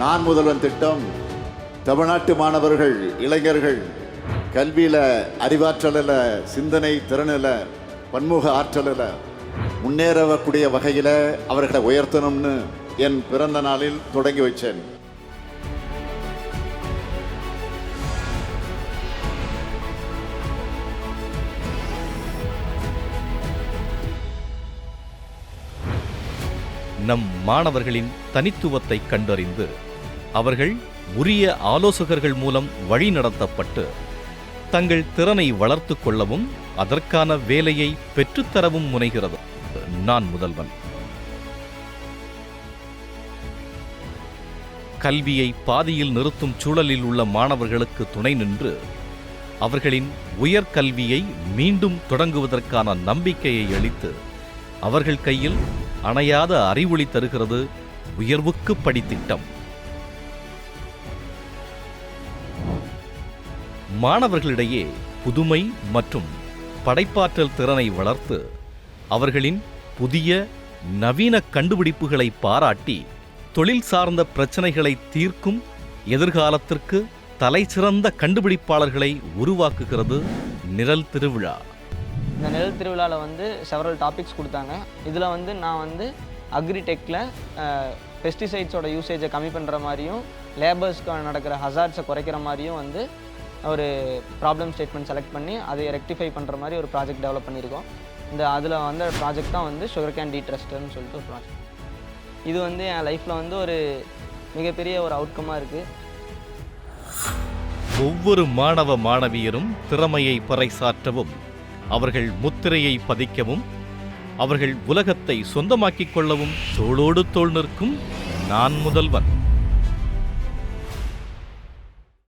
நான் முதல்வன் திட்டம் தமிழ்நாட்டு மாணவர்கள், இளைஞர்கள் கல்வியில், அறிவாற்றலில், சிந்தனை திறனில், பன்முக ஆற்றலில் முன்னேறக்கூடிய வகையில் அவர்களை உயர்த்தணும்னு என் பிறந்த நாளில் தொடங்கி வச்சேன். நம் மாணவர்களின் தனித்துவத்தை கண்டறிந்து அவர்கள் உரிய ஆலோசகர்கள் மூலம் வழிநடத்தப்பட்டு தங்கள் திறனை வளர்த்து கொள்ளவும் அதற்கான வேலையை பெற்றுத்தரவும் முனைகிறது நான் முதல்வன். கல்வியை பாதியில் நிறுத்தும் சூழலில் உள்ள மாணவர்களுக்கு துணை நின்று அவர்களின் உயர்கல்வியை மீண்டும் தொடங்குவதற்கான நம்பிக்கையை அளித்து அவர்கள் கையில் அணையாத அறிவொளி தருகிறது உயர்வுக்கு படித்திட்டம். மாணவர்களிடையே புதுமை மற்றும் படைப்பாற்றல் திறனை வளர்த்து அவர்களின் புதிய நவீன கண்டுபிடிப்புகளை பாராட்டி தொழில் சார்ந்த பிரச்சனைகளை தீர்க்கும் எதிர்காலத்திற்கு தலைசிறந்த கண்டுபிடிப்பாளர்களை உருவாக்குகிறது நிரல் திருவிழா. இந்த நிழல் திருவிழாவில் வந்து செவரல் டாபிக்ஸ் கொடுத்தாங்க. இதில் வந்து நான் வந்து அக்ரிடெக்கில் பெஸ்டிசைட்ஸோட யூசேஜை கம்மி பண்ணுற மாதிரியும் லேபர்ஸ்க்கு நடக்கிற ஹசார்ட்ஸை குறைக்கிற மாதிரியும் வந்து ஒரு ப்ராப்ளம் ஸ்டேட்மெண்ட் செலக்ட் பண்ணி அதை ரெக்டிஃபை பண்ணுற மாதிரி ஒரு ப்ராஜெக்ட் டெவலப் பண்ணியிருக்கோம். அதில் வந்த ப்ராஜெக்ட் தான் வந்து சுகர் கேன் டீட்ரஸ்டர்னு சொல்லிட்டு ஒரு ப்ராஜெக்ட். இது வந்து என் லைஃப்பில் வந்து ஒரு மிகப்பெரிய ஒரு அவுட்கமாக இருக்குது. ஒவ்வொரு மாணவ மாணவியரும் திறமையை பறைசாற்றவும் அவர்கள் முத்திரையை பதிக்கவும் அவர்கள் உலகத்தை சொந்தமாக்கிக் கொள்ளவும் தோளோடு தோள் நிற்கும் நான் முதல்வன்.